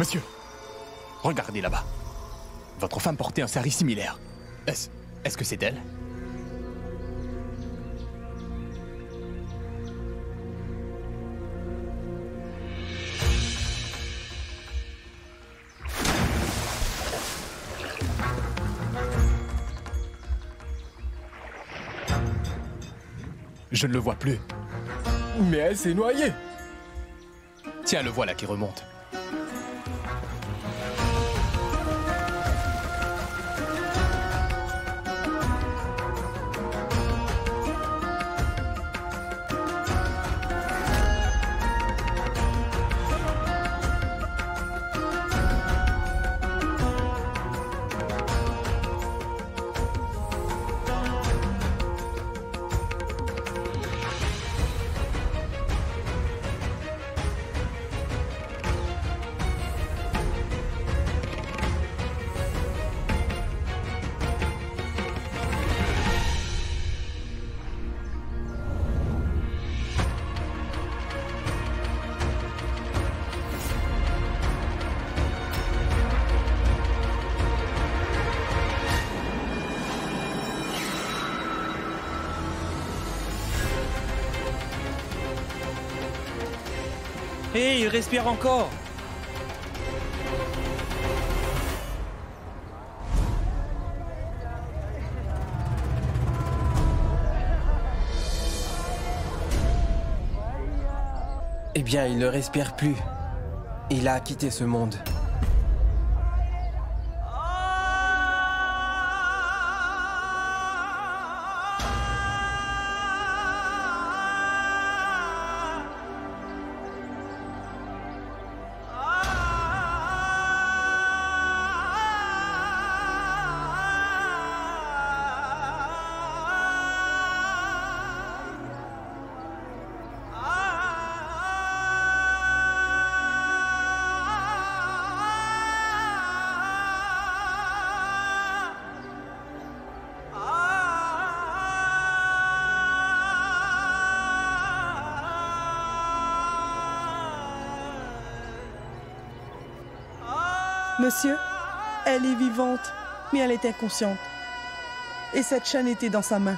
Monsieur, regardez là-bas. Votre femme portait un sari similaire. Est-ce que c'est elle? Je ne le vois plus. Mais elle s'est noyée. Tiens, le voilà qui remonte. Hé, il respire encore. Eh bien, il ne respire plus. Il a quitté ce monde. Monsieur, elle est vivante, mais elle est inconsciente. Et cette chaîne était dans sa main.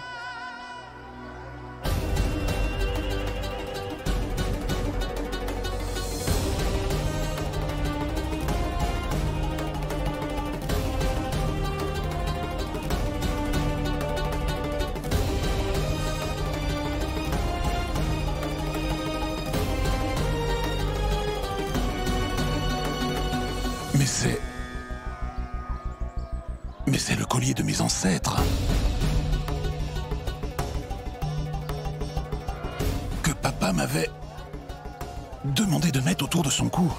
Mais c'est le collier de mes ancêtres. Que papa m'avait demandé de mettre autour de son cou.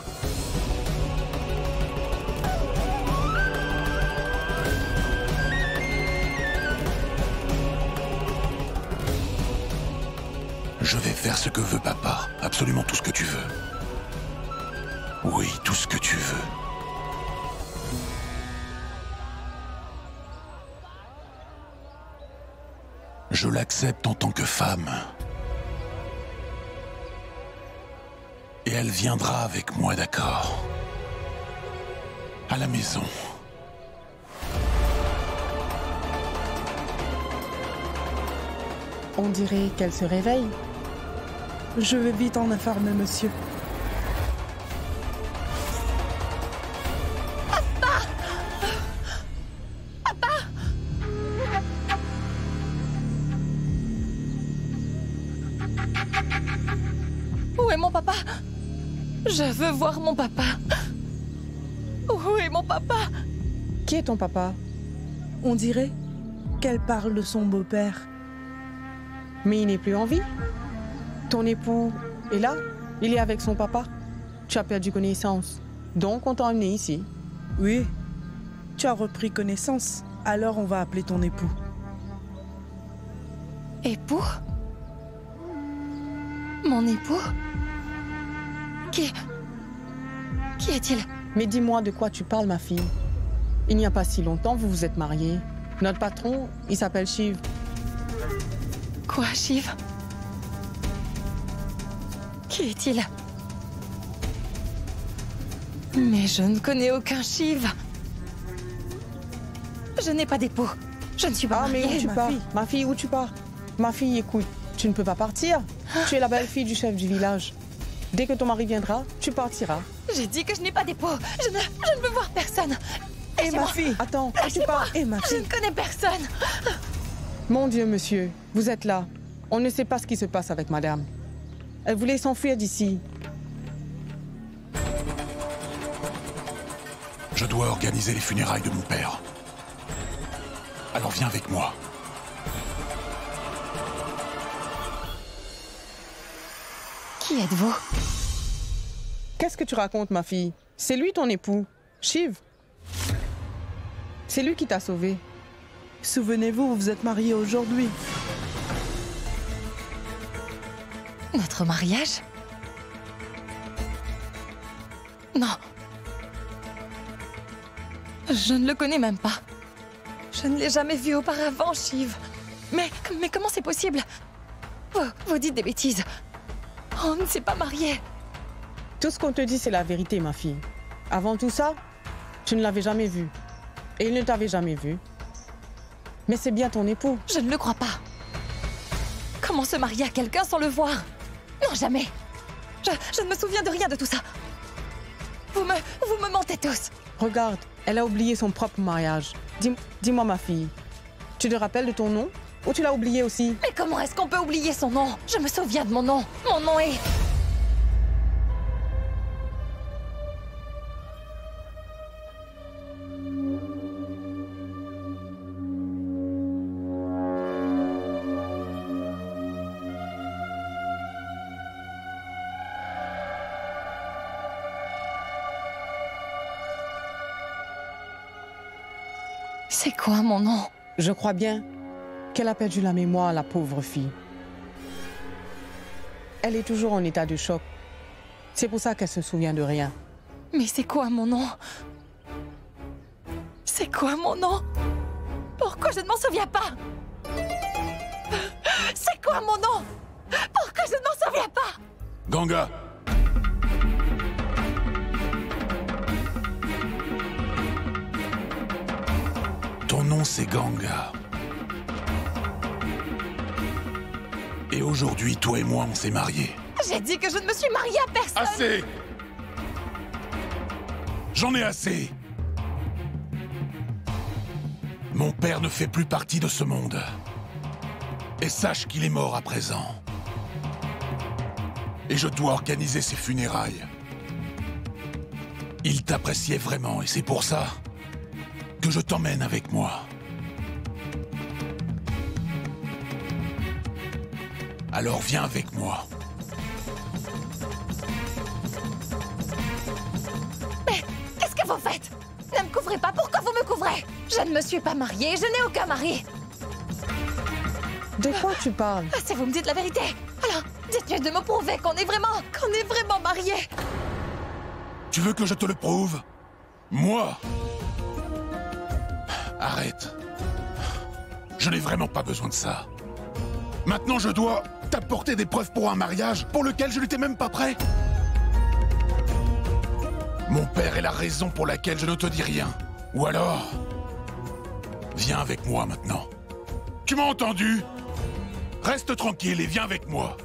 Je vais faire ce que veut papa. Absolument tout ce que tu veux. Oui, tout ce que tu veux. Je l'accepte en tant que femme. Et elle viendra avec moi, d'accord? À la maison. On dirait qu'elle se réveille. Je vais vite en informer monsieur. Où est mon papa? Je veux voir mon papa. Où est mon papa? Qui est ton papa? On dirait qu'elle parle de son beau-père. Mais il n'est plus en vie. Ton époux est là? Il est avec son papa? Tu as perdu connaissance. Donc on t'a emmené ici. Oui. Tu as repris connaissance. Alors on va appeler ton époux. Époux? Mon époux? Qui est-il? Mais dis-moi de quoi tu parles, ma fille. Il n'y a pas si longtemps, vous vous êtes mariés. Notre patron, il s'appelle Shiv. Quoi, Shiv? Qui est-il? Mais je ne connais aucun Shiv. Je n'ai pas d'époux. Je ne suis pas Ah, mais mariée. où tu pars? Ma fille, où tu pars? Ma fille, écoute, tu ne peux pas partir. Tu es la belle-fille du chef du village. Dès que ton mari viendra, tu partiras. J'ai dit que je n'ai pas d'époux. Je ne veux voir personne. Et ma fille, attends, où tu pars? Et ma Je ne fille. connais personne. Mon Dieu, monsieur, vous êtes là. On ne sait pas ce qui se passe avec madame. Elle voulait s'enfuir d'ici. Je dois organiser les funérailles de mon père. Alors viens avec moi. Qui êtes-vous? Qu'est-ce que tu racontes, ma fille? C'est lui ton époux, Shiv. C'est lui qui t'a sauvée. Souvenez-vous, vous êtes mariés aujourd'hui. Notre mariage? Non. Je ne le connais même pas. Je ne l'ai jamais vu auparavant, Shiv. Mais comment c'est possible? Vous dites des bêtises. On ne s'est pas mariés. Tout ce qu'on te dit, c'est la vérité, ma fille. Avant tout ça, tu ne l'avais jamais vu. Et il ne t'avait jamais vu. Mais c'est bien ton époux. Je ne le crois pas. Comment se marier à quelqu'un sans le voir? Non, jamais. Je ne me souviens de rien de tout ça. Vous me mentez tous. Regarde, elle a oublié son propre mariage. Dis-moi, ma fille, tu te rappelles de ton nom? Ou tu l'as oublié aussi? Mais comment est-ce qu'on peut oublier son nom? Je me souviens de mon nom. Mon nom est... C'est quoi mon nom? Je crois bien qu'elle a perdu la mémoire, la pauvre fille. Elle est toujours en état de choc. C'est pour ça qu'elle se souvient de rien. Mais c'est quoi mon nom? C'est quoi mon nom? Pourquoi je ne m'en souviens pas? C'est quoi mon nom? Pourquoi je ne m'en souviens pas? Ganga! Ton nom, c'est Ganga. Et aujourd'hui, toi et moi, on s'est mariés. J'ai dit que je ne me suis mariée à personne. Assez! J'en ai assez! Mon père ne fait plus partie de ce monde. Et sache qu'il est mort à présent. Et je dois organiser ses funérailles. Il t'appréciait vraiment et c'est pour ça que je t'emmène avec moi. Alors viens avec moi. Mais qu'est-ce que vous faites? Ne me couvrez pas, pourquoi vous me couvrez? Je ne me suis pas mariée, je n'ai aucun mari. De quoi tu parles? Si vous me dites la vérité, alors dites-lui de me prouver qu'on est vraiment mariés. Tu veux que je te le prouve? Moi? Arrête. Je n'ai vraiment pas besoin de ça. Maintenant, je dois t'apporter des preuves pour un mariage pour lequel je n'étais même pas prêt. Mon père est la raison pour laquelle je ne te dis rien. Ou alors... Viens avec moi maintenant. Tu m'as entendu? Reste tranquille et viens avec moi.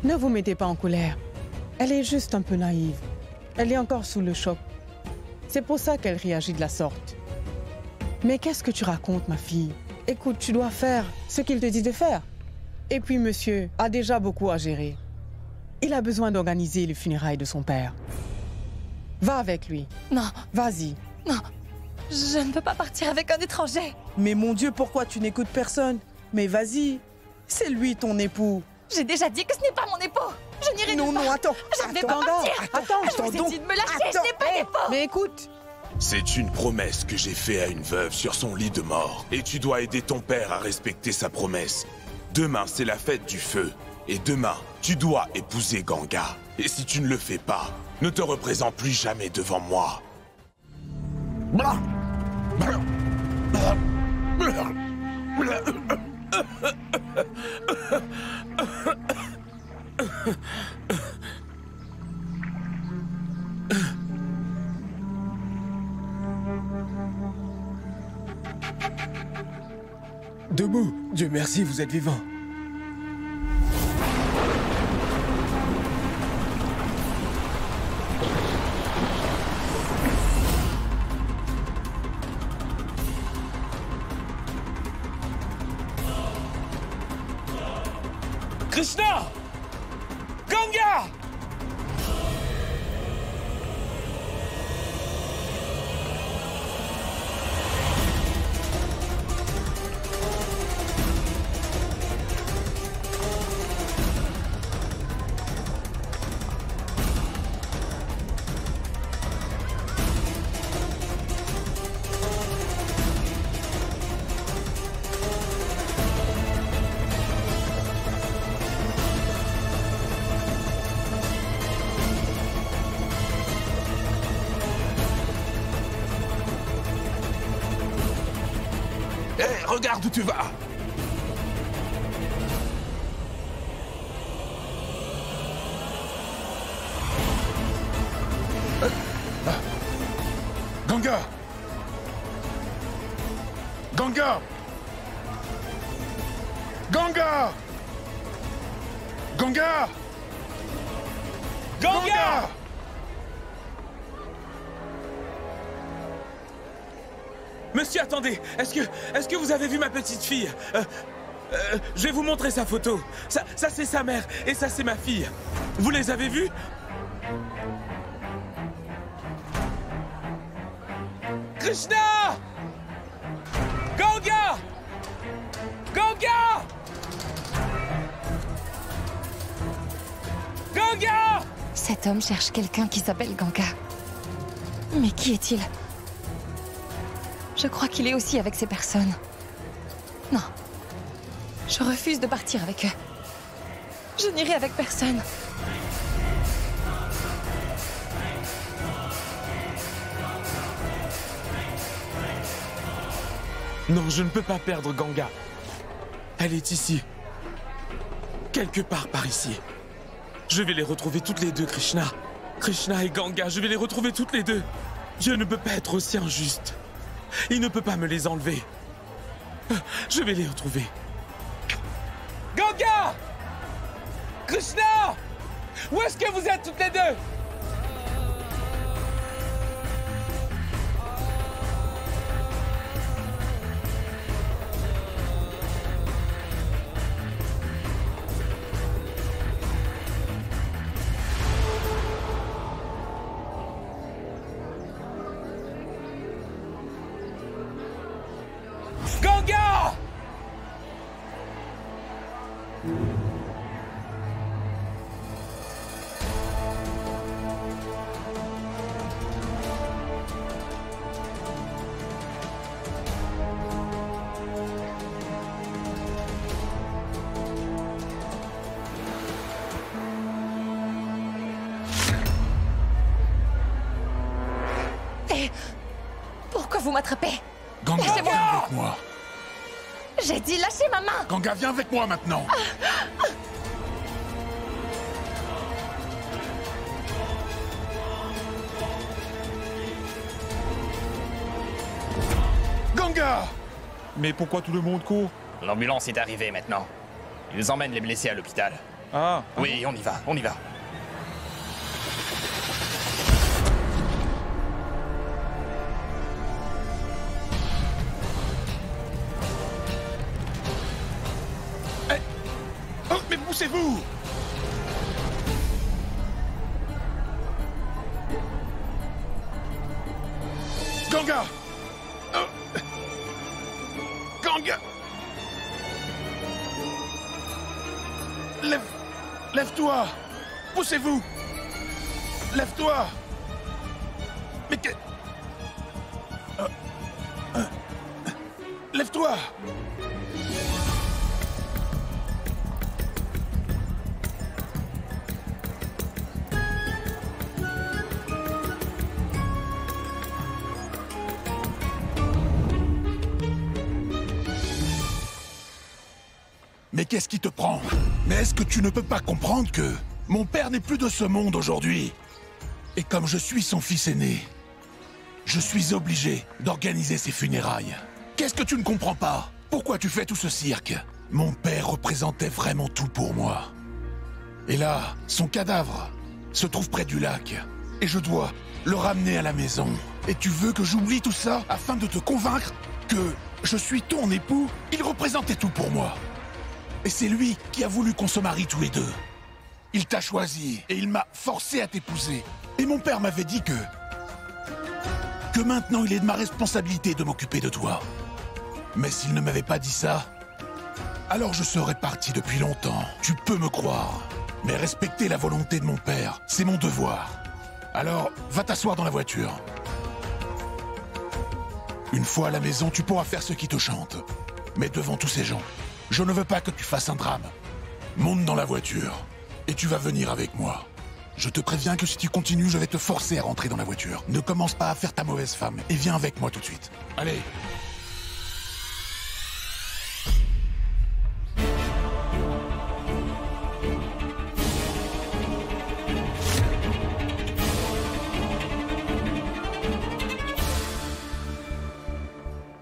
Ne vous mettez pas en colère. Elle est juste un peu naïve. Elle est encore sous le choc. C'est pour ça qu'elle réagit de la sorte. Mais qu'est-ce que tu racontes, ma fille? Écoute, tu dois faire ce qu'il te dit de faire. Et puis, monsieur a déjà beaucoup à gérer. Il a besoin d'organiser les funérailles de son père. Va avec lui. Non, Vas-y. non, je ne peux pas partir avec un étranger. Mais mon Dieu, pourquoi tu n'écoutes personne? Mais vas-y, c'est lui ton époux. J'ai déjà dit que ce n'est pas mon époux. Je n'irai Non, nulle non, part. attends. Je ne vais attends, pas partir. Attends, Je vous ai dit de me lâcher, je n'ai pas d'époux. Mais écoute, C'est une promesse que j'ai faite à une veuve sur son lit de mort. Et tu dois aider ton père à respecter sa promesse. Demain, c'est la fête du feu. Et demain, tu dois épouser Ganga. Et si tu ne le fais pas, ne te représente plus jamais devant moi. debout. Dieu merci, vous êtes vivant. Krishna! Ganga! Hé, regarde où tu vas! Ganga! Ganga! Ganga! Ganga! Ganga! Monsieur, attendez! Est-ce que vous avez vu ma petite fille? Je vais vous montrer sa photo. Ça c'est sa mère et ça c'est ma fille. Vous les avez vus? Krishna! Ganga! Ganga! Ganga! Cet homme cherche quelqu'un qui s'appelle Ganga. Mais qui est-il? Je crois qu'il est aussi avec ces personnes. Non. Je refuse de partir avec eux. Je n'irai avec personne. Non, je ne peux pas perdre Ganga. Elle est ici. Quelque part par ici. Je vais les retrouver toutes les deux, Krishna. Krishna et Ganga, je vais les retrouver toutes les deux. Dieu ne peut pas être aussi injuste. Il ne peut pas me les enlever. Je vais les retrouver. Ganga! Krishna! Où est-ce que vous êtes toutes les deux? Ganga! Et pourquoi vous m'attrapez? Ganga, Lâchez-moi. viens avec moi. J'ai dit lâchez ma main. Ganga, viens avec moi maintenant. Ganga! Mais pourquoi tout le monde court? L'ambulance est arrivée maintenant. Ils emmènent les blessés à l'hôpital. Ah, Oui, on y va, on y va. Oh, mais poussez-vous! Ganga! Oh. Ganga! Lève-toi! Poussez-vous! Lève-toi! Mais que... Lève-toi! Mais qu'est-ce qui te prend? Mais est-ce que tu ne peux pas comprendre que mon père n'est plus de ce monde aujourd'hui? Et comme je suis son fils aîné, je suis obligé d'organiser ses funérailles. Qu'est-ce que tu ne comprends pas? Pourquoi tu fais tout ce cirque? Mon père représentait vraiment tout pour moi. Et là, son cadavre se trouve près du lac. Et je dois le ramener à la maison. Et tu veux que j'oublie tout ça afin de te convaincre que je suis ton époux? Il représentait tout pour moi. Et c'est lui qui a voulu qu'on se marie tous les deux. Il t'a choisi et il m'a forcé à t'épouser. Et mon père m'avait dit que maintenant il est de ma responsabilité de m'occuper de toi. Mais s'il ne m'avait pas dit ça, alors je serais parti depuis longtemps. Tu peux me croire. Mais respecter la volonté de mon père, c'est mon devoir. Alors, va t'asseoir dans la voiture. Une fois à la maison, tu pourras faire ce qui te chante. Mais devant tous ces gens, je ne veux pas que tu fasses un drame. Monte dans la voiture et tu vas venir avec moi. Je te préviens que si tu continues, je vais te forcer à rentrer dans la voiture. Ne commence pas à faire ta mauvaise femme et viens avec moi tout de suite. Allez.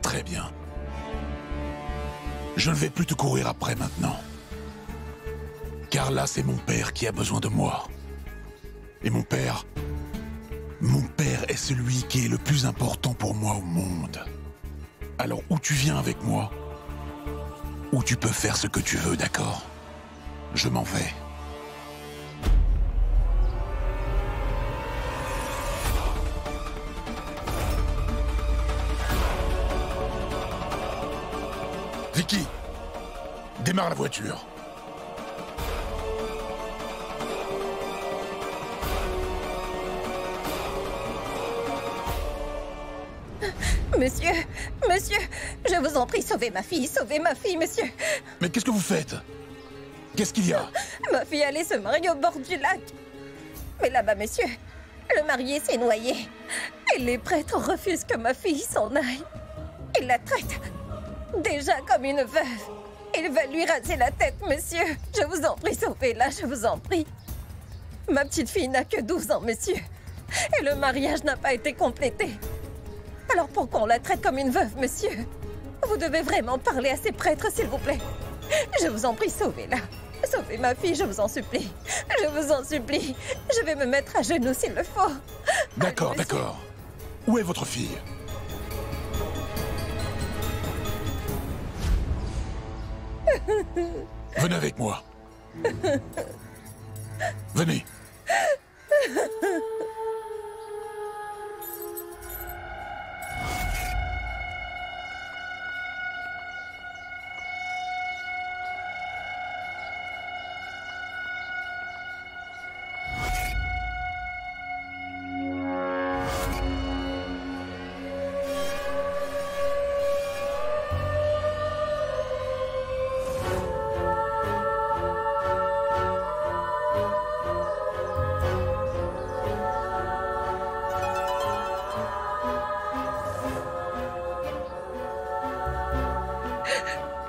Très bien. Je ne vais plus te courir après maintenant. Car là, c'est mon père qui a besoin de moi. Et mon père est celui qui est le plus important pour moi au monde. Alors, ou tu viens avec moi, ou tu peux faire ce que tu veux, d'accord? Je m'en vais. Vicky, démarre la voiture. Monsieur, je vous en prie, sauvez ma fille, monsieur. Mais qu'est-ce que vous faites? Qu'est-ce qu'il y a? Ma fille allait se marier au bord du lac. Mais là-bas, monsieur, le marié s'est noyé. Et les prêtres refusent que ma fille s'en aille. Ils la traitent déjà comme une veuve. Ils veulent lui raser la tête, monsieur. Je vous en prie, sauvez-la, je vous en prie. Ma petite fille n'a que 12 ans, monsieur. Et le mariage n'a pas été complété. Alors pourquoi on la traite comme une veuve, monsieur? Vous devez vraiment parler à ces prêtres, s'il vous plaît. Je vous en prie, sauvez-la. Sauvez ma fille, je vous en supplie. Je vous en supplie. Je vais me mettre à genoux s'il le faut. D'accord, d'accord. Où est votre fille? Venez avec moi. Venez.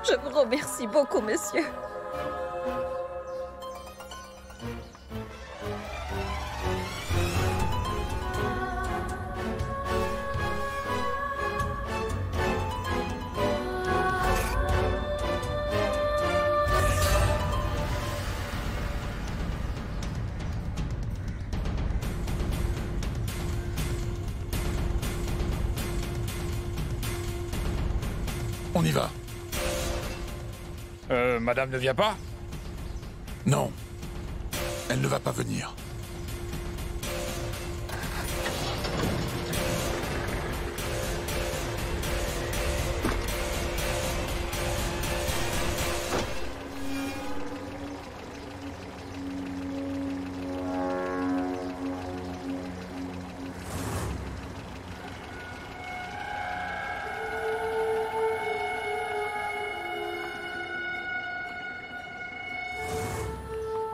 Je vous remercie beaucoup, monsieur. On y va. Madame ne vient pas? Non. Elle ne va pas venir.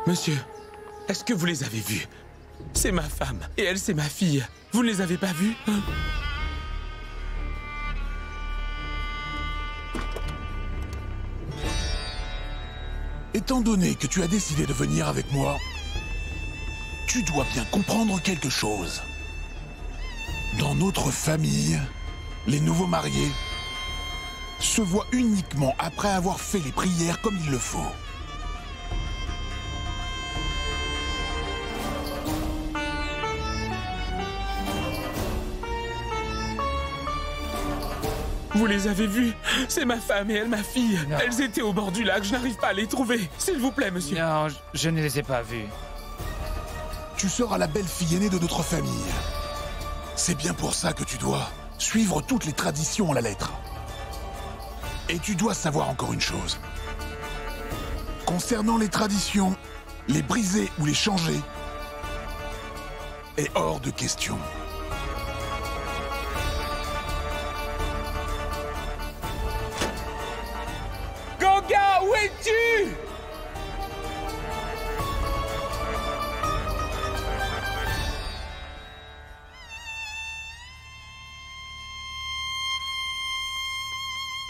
Monsieur, est-ce que vous les avez vus? C'est ma femme, et elle, c'est ma fille. Vous ne les avez pas vus, hein? Étant donné que tu as décidé de venir avec moi, tu dois bien comprendre quelque chose. Dans notre famille, les nouveaux mariés se voit uniquement après avoir fait les prières comme il le faut. Vous les avez vus? C'est ma femme et elle, ma fille. Non. Elles étaient au bord du lac, je n'arrive pas à les trouver. S'il vous plaît, monsieur. Non, je ne les ai pas vues. Tu seras la belle-fille aînée de notre famille. C'est bien pour ça que tu dois suivre toutes les traditions à la lettre. Et tu dois savoir encore une chose. Concernant les traditions, les briser ou les changer est hors de question. Ganga, où es-tu?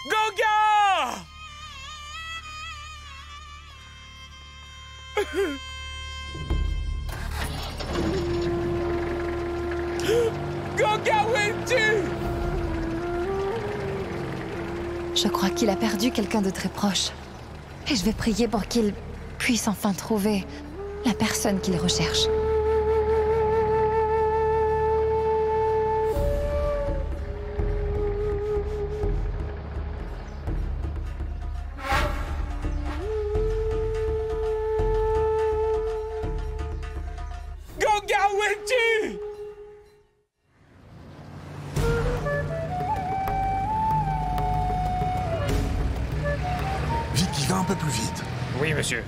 Ganga! Ganga, où es-tu? Je crois qu'il a perdu quelqu'un de très proche. Et je vais prier pour qu'il puisse enfin trouver la personne qu'il recherche. Ganga, où es-tu? Vicky, va un peu plus vite. Oui, monsieur.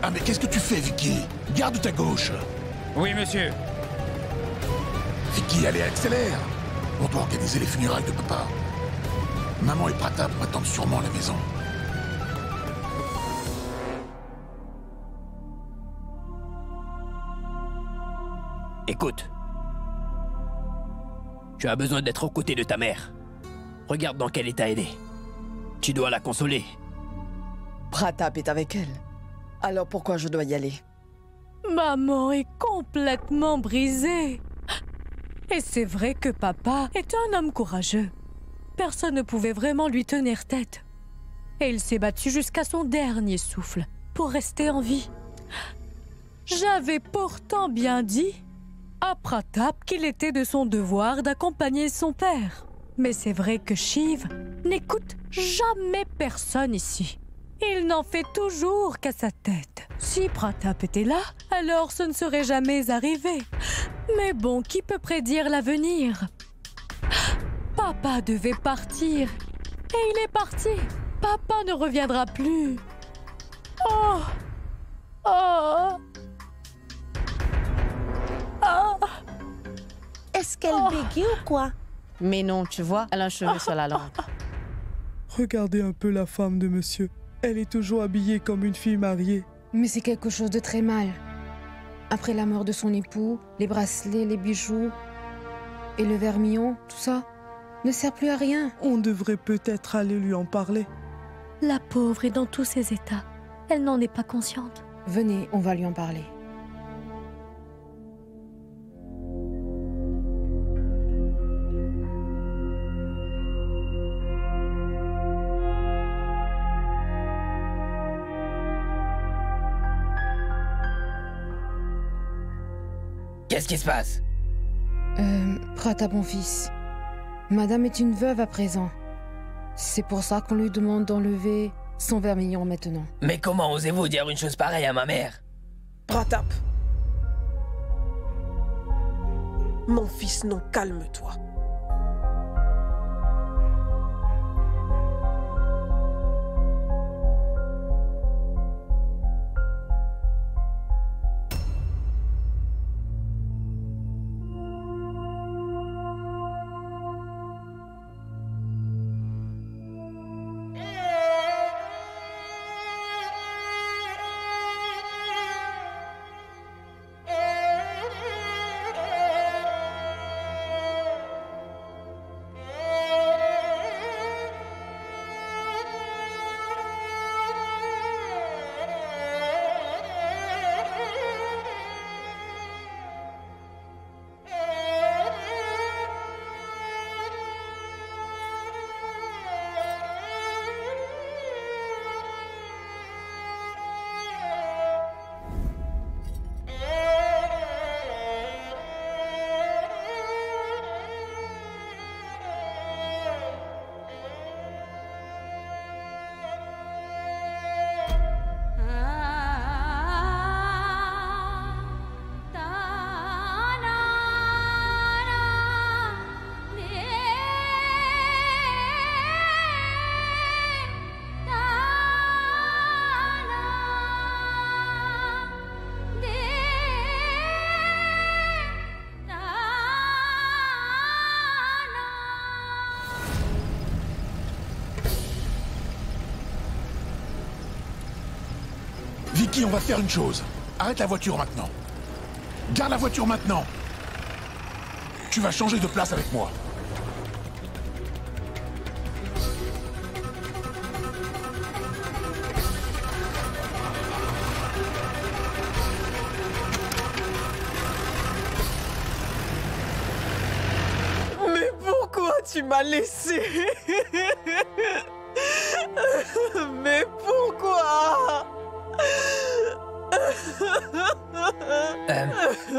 Ah mais qu'est-ce que tu fais, Vicky? Garde ta gauche. Oui, monsieur. Vicky, allez, accélère. On doit organiser les funérailles de papa. Maman et Pratap m'attendent sûrement à la maison. Écoute. Tu as besoin d'être aux côtés de ta mère. Regarde dans quel état elle est. Tu dois la consoler. Pratap est avec elle. Alors pourquoi je dois y aller? Maman est complètement brisée. Et c'est vrai que papa est un homme courageux. Personne ne pouvait vraiment lui tenir tête. Et il s'est battu jusqu'à son dernier souffle pour rester en vie. J'avais pourtant bien dit à Pratap qu'il était de son devoir d'accompagner son père. Mais c'est vrai que Shiv n'écoute jamais personne ici. Il n'en fait toujours qu'à sa tête. Si Pratap était là, alors ce ne serait jamais arrivé. Mais bon, qui peut prédire l'avenir? Papa devait partir. Et il est parti. Papa ne reviendra plus. Oh! Oh! Oh! Est-ce qu'elle bégaye ou quoi? Mais non, tu vois, elle a un cheveu sur la langue. Regardez un peu la femme de monsieur. Elle est toujours habillée comme une fille mariée. Mais c'est quelque chose de très mal. Après la mort de son époux, les bracelets, les bijoux et le vermillon, tout ça ne sert plus à rien. On devrait peut-être aller lui en parler. La pauvre est dans tous ses états. Elle n'en est pas consciente. Venez, on va lui en parler. Qu'est-ce qui se passe? Pratap, mon fils. Madame est une veuve à présent. C'est pour ça qu'on lui demande d'enlever son vermillon maintenant. Mais comment osez-vous dire une chose pareille à ma mère? Pratap. Mon fils, non, calme-toi. Vicky, on va faire une chose. Arrête la voiture maintenant. Garde la voiture maintenant. Tu vas changer de place avec moi. Mais pourquoi tu m'as laissé? Mais pourquoi?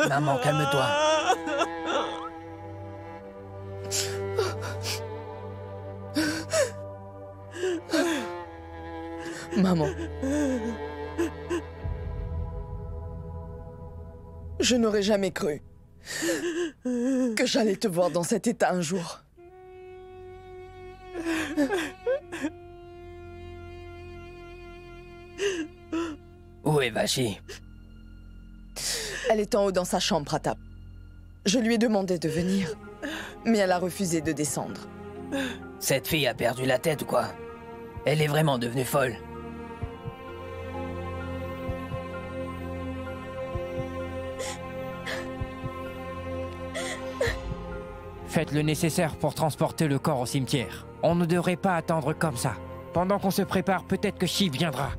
Maman, calme-toi. Maman. Je n'aurais jamais cru que j'allais te voir dans cet état un jour. Où est Vachi? Elle est en haut dans sa chambre, Pratap. Je lui ai demandé de venir, mais elle a refusé de descendre. Cette fille a perdu la tête ou quoi? Elle est vraiment devenue folle. Faites le nécessaire pour transporter le corps au cimetière. On ne devrait pas attendre comme ça. Pendant qu'on se prépare, peut-être que Shiv viendra.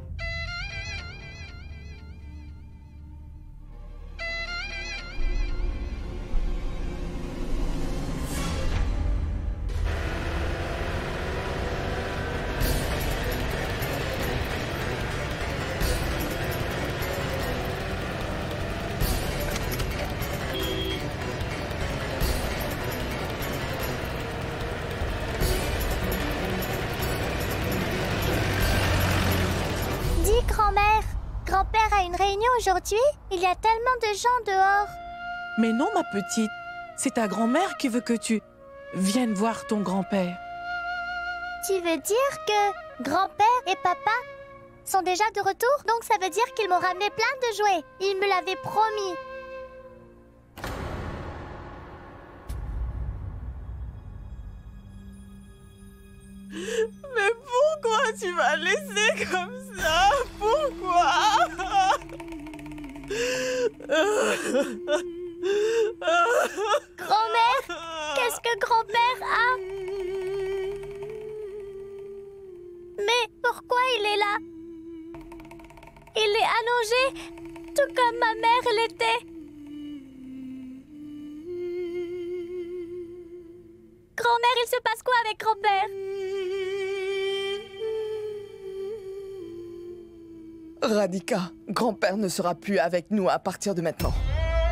Grand-père a une réunion aujourd'hui? Il y a tellement de gens dehors. Mais non, ma petite. C'est ta grand-mère qui veut que tu viennes voir ton grand-père. Tu veux dire que grand-père et papa sont déjà de retour? Donc ça veut dire qu'ils m'ont ramené plein de jouets. Ils me l'avaient promis. Mais pourquoi tu m'as laissé comme ça? Pourquoi? Grand-mère, qu'est-ce que grand-père a? Mais pourquoi il est là? Il est allongé, tout comme ma mère l'était. Grand-mère, il se passe quoi avec grand-père? Radhika, grand-père ne sera plus avec nous à partir de maintenant.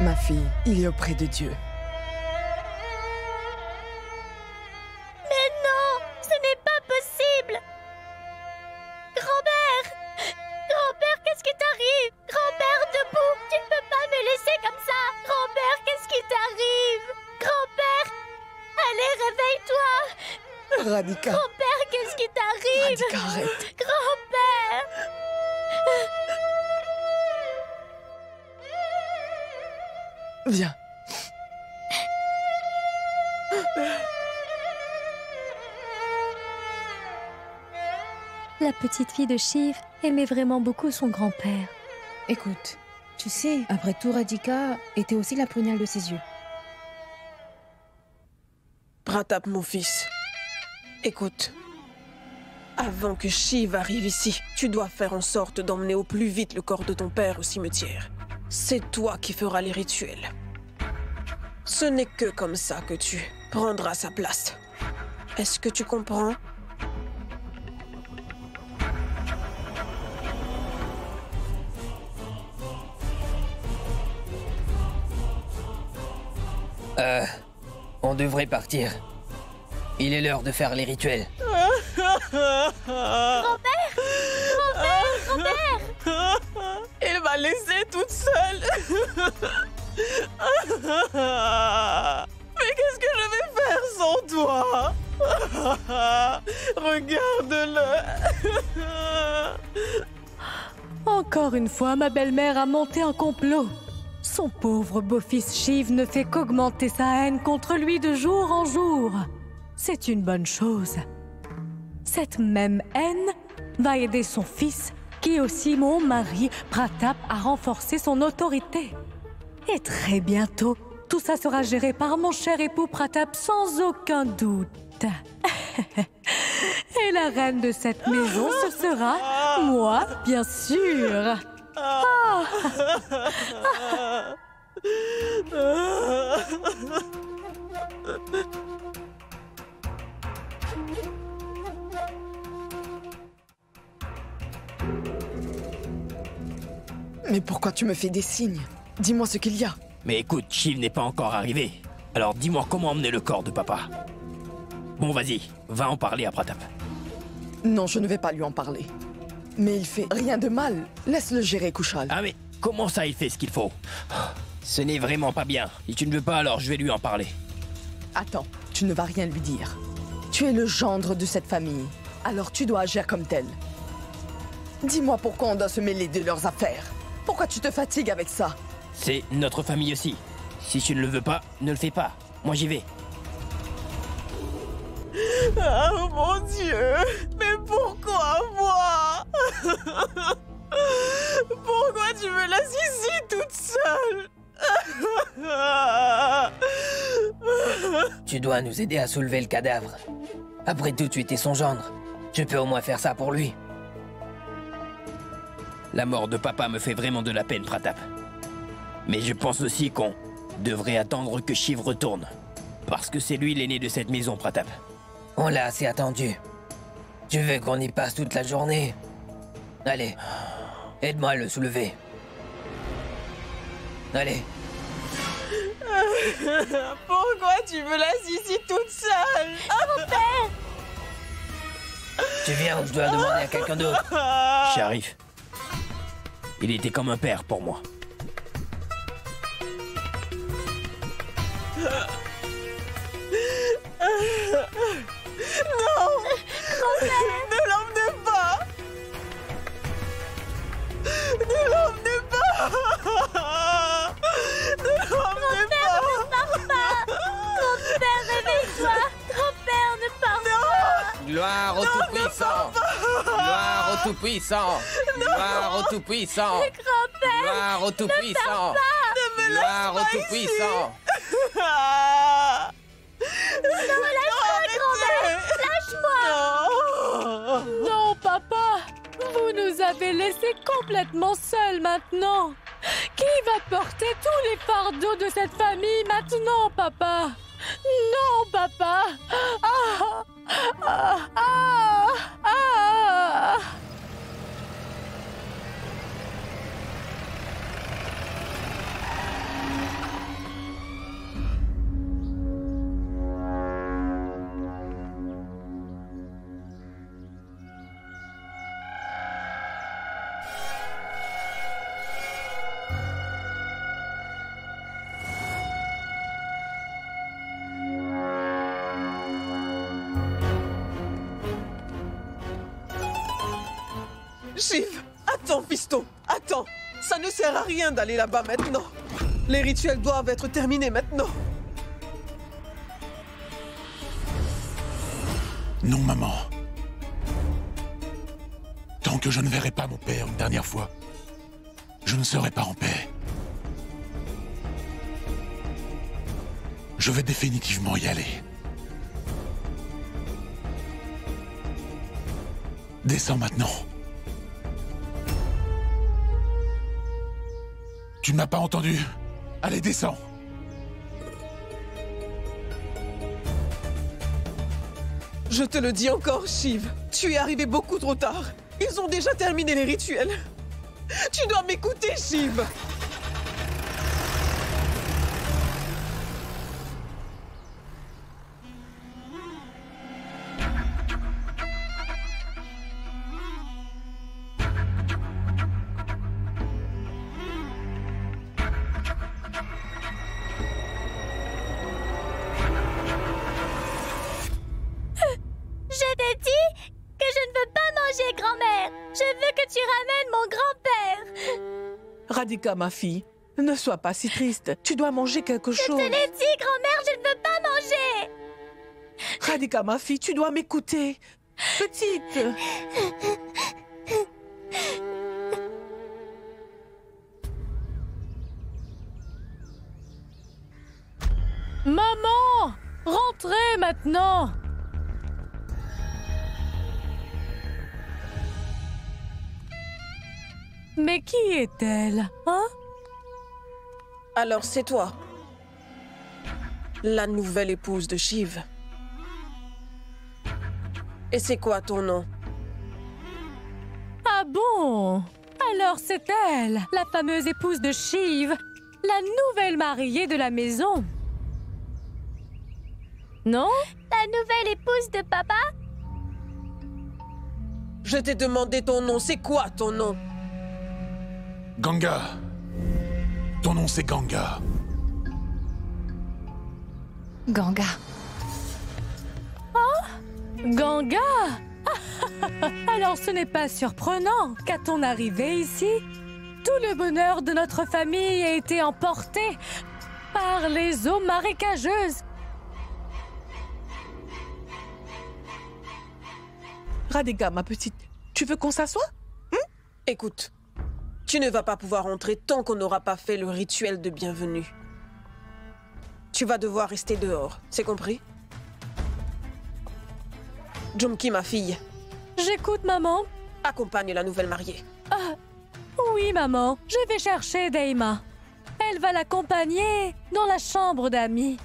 Ma fille, il est auprès de Dieu. Mais non, ce n'est pas possible. Grand-père! Grand-père, qu'est-ce qui t'arrive? Grand-père, debout! Tu ne peux pas me laisser comme ça! Grand-père, qu'est-ce qui t'arrive? Grand-père! Allez, réveille-toi! Radhika. Grand-père, qu'est-ce qui t'arrive? Radhika, arrête. Grand-père! Viens. La petite fille de Shiv aimait vraiment beaucoup son grand-père. Écoute, tu sais, après tout, Radhika était aussi la prunelle de ses yeux. Pratap, mon fils. Écoute. Avant que Shiv arrive ici, tu dois faire en sorte d'emmener au plus vite le corps de ton père au cimetière. C'est toi qui feras les rituels. Ce n'est que comme ça que tu prendras sa place. Est-ce que tu comprends? On devrait partir. Il est l'heure de faire les rituels. Grand-père! Grand-père! Grand-père! Il m'a laissée toute seule. Mais qu'est-ce que je vais faire sans toi? Regarde-le. Encore une fois, ma belle-mère a monté un complot. Son pauvre beau-fils Shiv ne fait qu'augmenter sa haine contre lui de jour en jour. C'est une bonne chose. Cette même haine va aider son fils, qui est aussi mon mari, Pratap a renforcé son autorité. Et très bientôt, tout ça sera géré par mon cher époux Pratap sans aucun doute. Et la reine de cette maison, ce sera moi, bien sûr. Ah. Mais pourquoi tu me fais des signes? Dis-moi ce qu'il y a. Mais écoute, Shiv n'est pas encore arrivé. Alors dis-moi comment emmener le corps de papa. Bon, vas-y, va en parler à Pratap. Non, je ne vais pas lui en parler. Mais il fait rien de mal. Laisse-le gérer, Kushal. Ah mais comment ça il fait ce qu'il faut? Ce n'est vraiment pas bien. Si tu ne veux pas, alors je vais lui en parler. Attends, tu ne vas rien lui dire. Tu es le gendre de cette famille. Alors tu dois agir comme tel. Dis-moi pourquoi on doit se mêler de leurs affaires. Pourquoi tu te fatigues avec ça? C'est notre famille aussi. Si tu ne le veux pas, ne le fais pas. Moi j'y vais. Oh mon Dieu! Mais pourquoi moi? Pourquoi tu me laisses ici toute seule? Tu dois nous aider à soulever le cadavre. Après tout, tu étais son gendre. Je peux au moins faire ça pour lui. La mort de papa me fait vraiment de la peine, Pratap. Mais je pense aussi qu'on devrait attendre que Shiv retourne. Parce que c'est lui l'aîné de cette maison, Pratap. On l'a assez attendu. Tu veux qu'on y passe toute la journée? Allez, aide-moi à le soulever. Allez. Pourquoi tu me laisses ici toute seule? Mon père! Tu viens ou je dois demander à quelqu'un d'autre? J'arrive. Il était comme un père pour moi. Non! Ne l'emmenez pas! Ne l'emmenez pas! Ne l'emmenez pas! Grand-père, réveille-toi! Grand-père, ne pars pas! Gloire au Tout-Puissant! Gloire au Tout-Puissant! Gloire au Tout-Puissant! Grand-père! Gloire au Tout-Puissant! Gloire au Tout-Puissant! Non, lâche-moi, grand-mère! Lâche-moi! Non, papa! Vous nous avez laissés complètement seuls maintenant! Qui va porter tous les fardeaux de cette famille maintenant, papa? Non, papa! Ah! Ah! Ah! Ah! Shiv, attends, fiston, attends. Ça ne sert à rien d'aller là-bas maintenant. Les rituels doivent être terminés maintenant. Non, maman. Tant que je ne verrai pas mon père une dernière fois, je ne serai pas en paix. Je vais définitivement y aller. Descends maintenant. Tu ne m'as pas entendu? Allez, descends. Je te le dis encore, Shiv. Tu es arrivé beaucoup trop tard. Ils ont déjà terminé les rituels. Tu dois m'écouter, Shiv. Je t'ai dit que je ne veux pas manger, grand-mère. Je veux que tu ramènes mon grand-père. Radhika, ma fille, ne sois pas si triste. Tu dois manger quelque chose. Je te l'ai dit, grand-mère, je ne veux pas manger. Radhika, ma fille, tu dois m'écouter. Petite. Entrez maintenant. Mais qui est-elle, hein? Alors c'est toi, la nouvelle épouse de Shiv. Et c'est quoi ton nom? Ah bon? Alors c'est elle, la fameuse épouse de Shiv, la nouvelle mariée de la maison. Non? La nouvelle épouse de papa? Je t'ai demandé ton nom, c'est quoi ton nom? Ganga. Ton nom c'est Ganga. Ganga. Oh? Ganga? Alors ce n'est pas surprenant qu'à ton arrivée ici, tout le bonheur de notre famille a été emporté par les eaux marécageuses. Radhika, ma petite, tu veux qu'on s'assoie? Écoute, tu ne vas pas pouvoir entrer tant qu'on n'aura pas fait le rituel de bienvenue. Tu vas devoir rester dehors, c'est compris? Jumki, ma fille. J'écoute, maman. Accompagne la nouvelle mariée. Ah, oui, maman. Je vais chercher Daima. Elle va l'accompagner dans la chambre d'amis.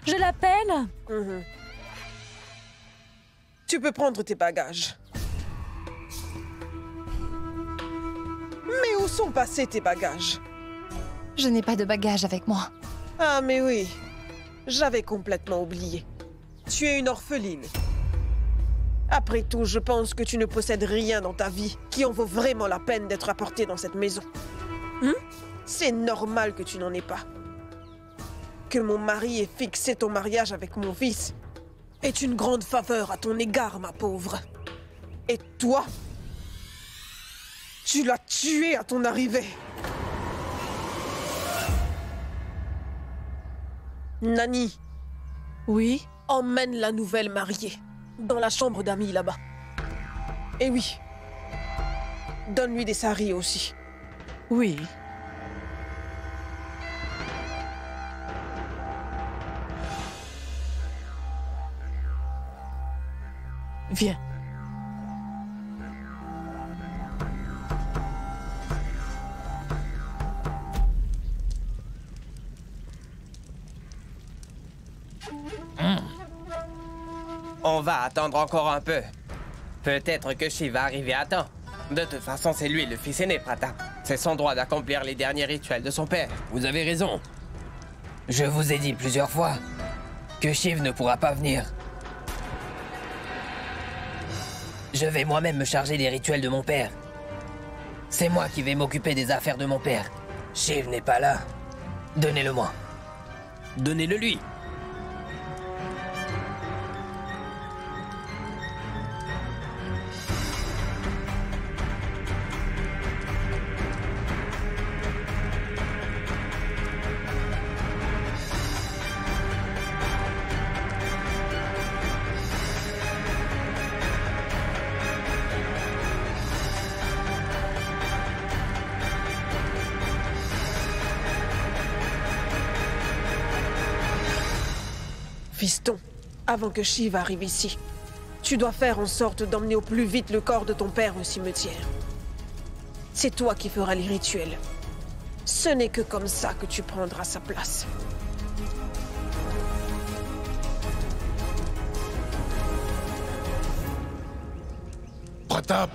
Je l'appelle? Tu peux prendre tes bagages. Mais où sont passés tes bagages? Je n'ai pas de bagages avec moi. Ah, mais oui. J'avais complètement oublié. Tu es une orpheline. Après tout, je pense que tu ne possèdes rien dans ta vie qui en vaut vraiment la peine d'être apporté dans cette maison. C'est normal que tu n'en aies pas. Que mon mari ait fixé ton mariage avec mon fils est une grande faveur à ton égard, ma pauvre. Et toi, tu l'as tué à ton arrivée. Nani. Oui? Emmène la nouvelle mariée dans la chambre d'amis là-bas. Et oui, donne-lui des saris aussi. Oui. Viens. On va attendre encore un peu. Peut-être que Shiv va arriver à temps. De toute façon, c'est lui le fils aîné, Pratap. C'est son droit d'accomplir les derniers rituels de son père. Vous avez raison. Je vous ai dit plusieurs fois que Shiv ne pourra pas venir. Je vais moi-même me charger des rituels de mon père. C'est moi qui vais m'occuper des affaires de mon père. Shiv n'est pas là. Donnez-le-moi. Donnez-le lui. Fiston, avant que Shiv arrive ici, tu dois faire en sorte d'emmener au plus vite le corps de ton père au cimetière. C'est toi qui feras les rituels. Ce n'est que comme ça que tu prendras sa place. Pratap,